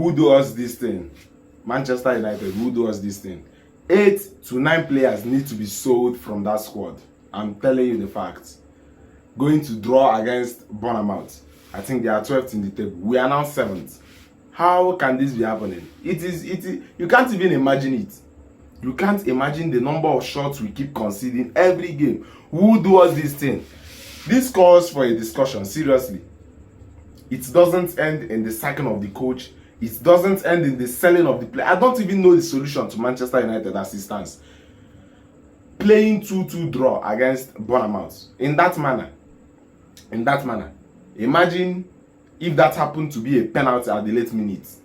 Who do us this thing? Manchester United, who do us this thing? 8 to 9 players need to be sold from that squad. I'm telling you the facts. Going to draw against Bournemouth. I think they are 12th in the table. We are now 7th. How can this be happening? It is. You can't even imagine it. You can't imagine the number of shots we keep conceding every game. Who do us this thing? This calls for a discussion, seriously. It doesn't end in the sacking of the coach. It doesn't end in the selling of the player. I don't even know the solution to Manchester United as it stands. Playing 2-2 draw against Bournemouth in that manner. Imagine if that happened to be a penalty at the late minutes.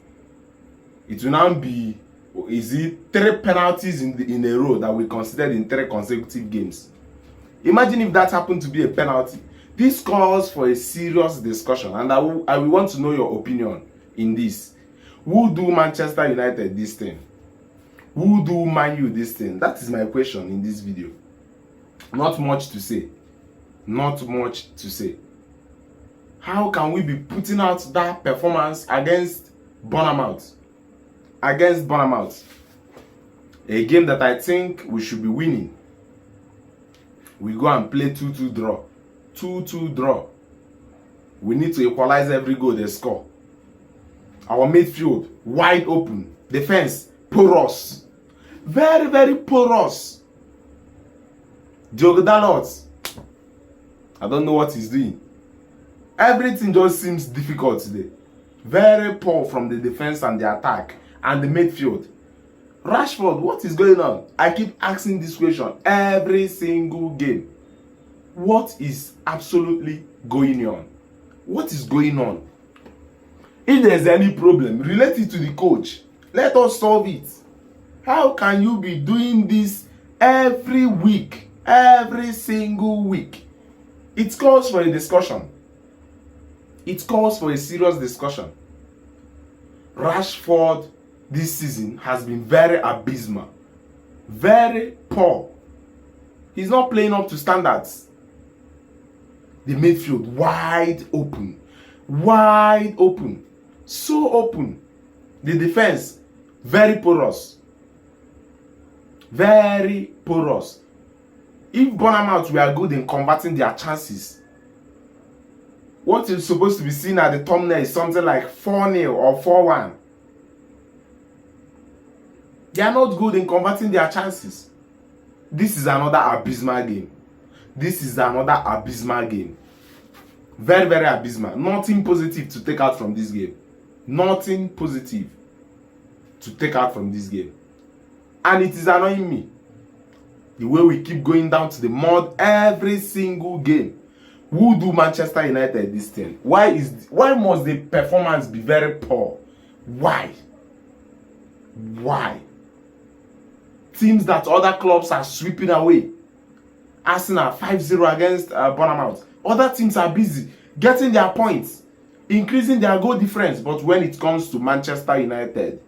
It will now be, is it 3 penalties in a row that we considered in 3 consecutive games? Imagine if that happened to be a penalty. This calls for a serious discussion, and I will want to know your opinion in this. Who do Manchester United this thing? Who do Man U this thing? That is my question in this video. Not much to say. Not much to say. How can we be putting out that performance against Bournemouth? Against Bournemouth. A game that I think we should be winning. We go and play 2-2 draw. 2-2 draw. We need to equalize every goal they score. Our midfield, wide open. Defense, porous. Very, very porous. Diogo Dalot, I don't know what he's doing. Everything just seems difficult today. Very poor from the defense and the attack and the midfield. Rashford, what is going on? I keep asking this question every single game. What is absolutely going on? What is going on? If there's any problem, relate it to the coach. Let us solve it. How can you be doing this every week? Every single week? It calls for a discussion. It calls for a serious discussion. Rashford this season has been very abysmal. Very poor. He's not playing up to standards. The midfield wide open. Wide open. So open. The defense very porous. Very porous. If Bournemouth were good in converting their chances, what is supposed to be seen at the thumbnail is something like 4-0 or 4-1. They are not good in converting their chances. This is another abysmal game. This is another abysmal game. Very, very abysmal. Nothing positive to take out from this game. Nothing positive to take out from this game. And it is annoying me. The way we keep going down to the mud every single game. Who do Manchester United this thing? Why must the performance be very poor? Why? Why? Teams that other clubs are sweeping away. Arsenal 5-0 against Bournemouth. Other teams are busy getting their points, increasing their goal difference. But when it comes to Manchester United,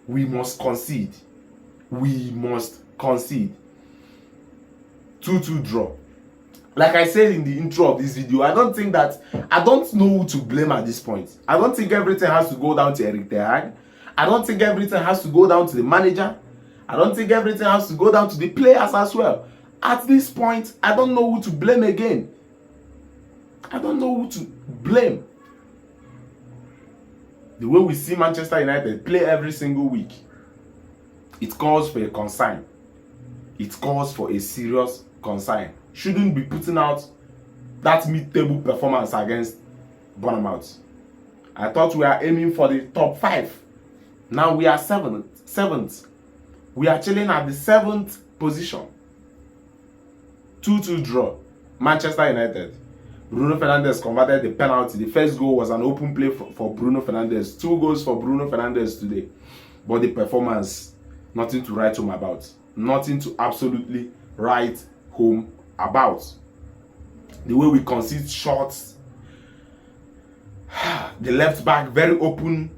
we must concede. We must concede. 2-2 draw. Like I said in the intro of this video, I don't know who to blame at this point. I don't think everything has to go down to Eric HAG. I don't think everything has to go down to the manager. I don't think everything has to go down to the players as well. At this point, I don't know who to blame again. I don't know who to blame. The way we see Manchester United play every single week, it calls for a concern. It calls for a serious concern. Shouldn't be putting out that mid-table performance against Bournemouth. I thought we are aiming for the top 5. Now we are 7th. We are chilling at the 7th position. 2-2 draw. Manchester United. Bruno Fernandes converted the penalty. The first goal was an open play for Bruno Fernandes. 2 goals for Bruno Fernandes today. But the performance, nothing to write home about. Nothing to absolutely write home about. The way we concede shots. The left back very open.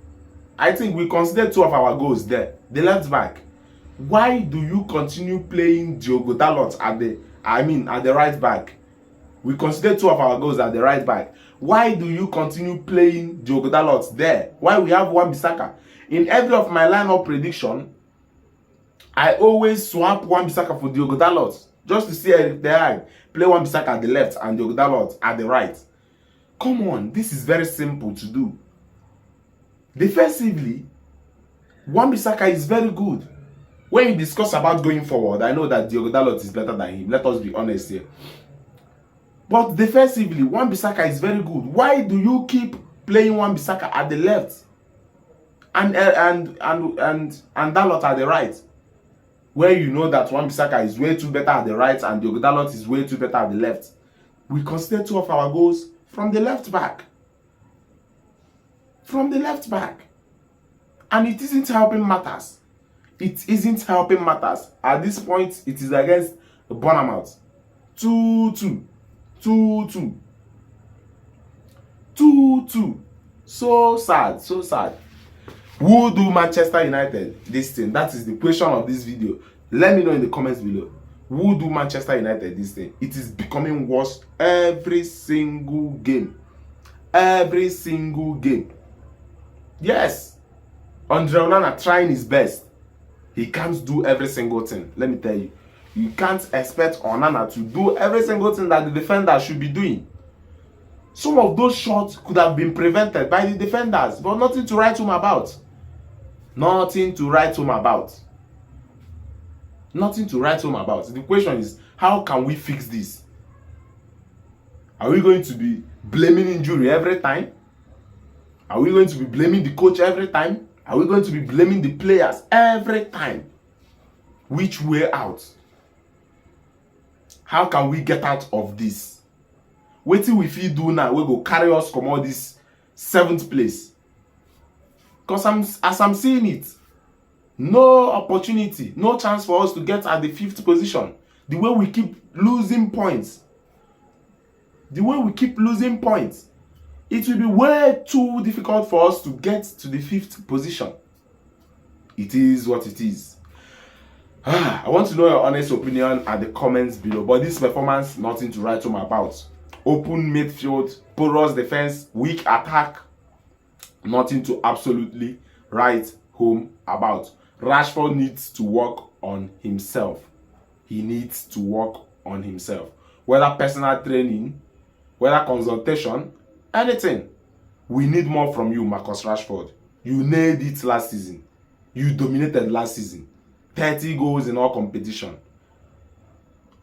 I think we considered 2 of our goals there. The left back. Why do you continue playing Diogo Dalot at the right back? We considered 2 of our goals at the right back. Why do you continue playing Diogo Dalot there? Why we have Wan-Bissaka? In every of my lineup prediction, I always swap Wan-Bissaka for Diogo Dalot just to see if they play Wan-Bissaka at the left and Diogo Dalot at the right. Come on, this is very simple to do. Defensively, Wan-Bissaka is very good. When you discuss about going forward, I know that Diogo Dalot is better than him. Let us be honest here. But defensively, Wan-Bissaka is very good. Why do you keep playing Wan-Bissaka at the left and Dalot at the right, where you know that Wan-Bissaka is way too better at the right and Diogo Dalot is way too better at the left? We consider 2 of our goals from the left back. From the left back. And it isn't helping matters. It isn't helping matters. At this point, it is against BOURNAMOUTH. 2-2. 2-2. 2-2. So sad, so sad. Who do Manchester United this thing? That is the question of this video. Let me know in the comments below. Who do Manchester United this thing? It is becoming worse every single game. Every single game. Yes. Andre Onana trying his best. He can't do every single thing. Let me tell you. You can't expect Onana to do every single thing that the defender should be doing. Some of those shots could have been prevented by the defenders, but nothing to write home about. Nothing to write home about. Nothing to write home about. The question is, how can we fix this? Are we going to be blaming injury every time? Are we going to be blaming the coach every time? Are we going to be blaming the players every time? Which way out? How can we get out of this? Wetin we fit do now? We go carry us comot this 7th place. Because as I'm seeing it, no opportunity, no chance for us to get at the 5th position. The way we keep losing points. The way we keep losing points. It will be way too difficult for us to get to the 5th position. It is what it is. I want to know your honest opinion at the comments below. But this performance, nothing to write home about. Open midfield, porous defense, weak attack. Nothing to absolutely write home about. Rashford needs to work on himself. He needs to work on himself. Whether personal training, whether consultation, anything. We need more from you, Marcus Rashford. You nailed it last season. You dominated last season. 30 goals in all competition.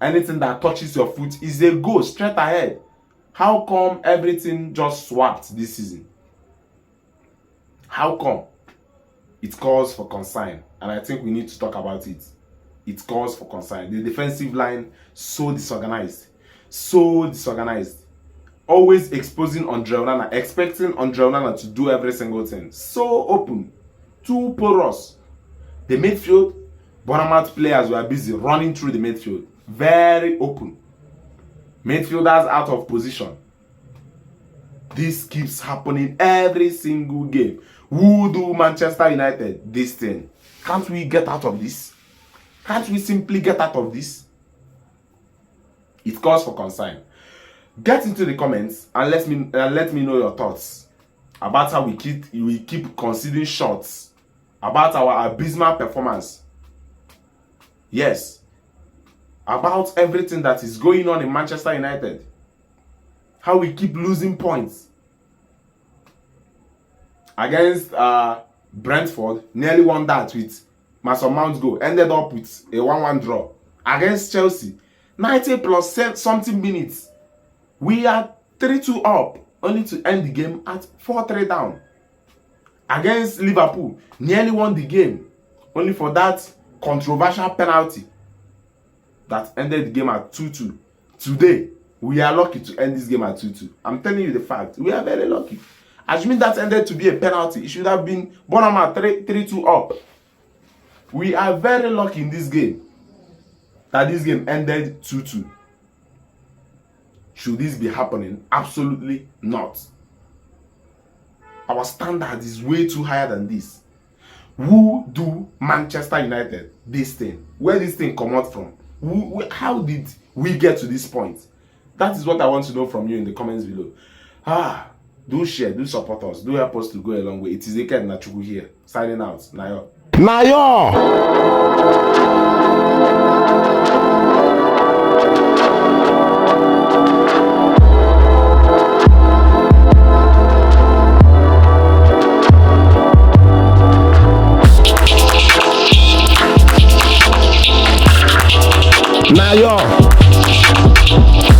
Anything that touches your foot is a goal straight ahead. How come everything just swapped this season? How come? It calls for concern, and I think we need to talk about it. It calls for concern. The defensive line, so disorganized. So disorganized. Always exposing Andre Onana, expecting Andre Onana to do every single thing. So open. Too porous. The midfield, BOURNAMOUTH players were busy running through the midfield. Very open. Midfielders out of position. This keeps happening every single game. Who do Manchester United this thing? Can't we get out of this? Can't we simply get out of this? It calls for concern. Get into the comments and let me know your thoughts about how we keep conceding shots, about our abysmal performance. Yes, about everything that is going on in Manchester United. How we keep losing points. Against Brentford, nearly won that with Mason Mount's goal. Ended up with a 1-1 draw. Against Chelsea, 90 plus something minutes. We are 3-2 up, only to end the game at 4-3 down. Against Liverpool, nearly won the game, only for that controversial penalty that ended the game at 2-2. Today, we are lucky to end this game at 2-2. I'm telling you the fact. We are very lucky. Assuming that ended to be a penalty, it should have been BOURNAMOUTH 3-2 up. We are very lucky in this game that this game ended 2-2. Should this be happening? Absolutely not. Our standard is way too higher than this. Who do Manchester United this thing? Where this thing come out from? How did we get to this point? That is what I want to know from you in the comments below. Do share, do support us, do help us to go a long way. It is Eken Nachuku here, signing out. Nayo. Nayo.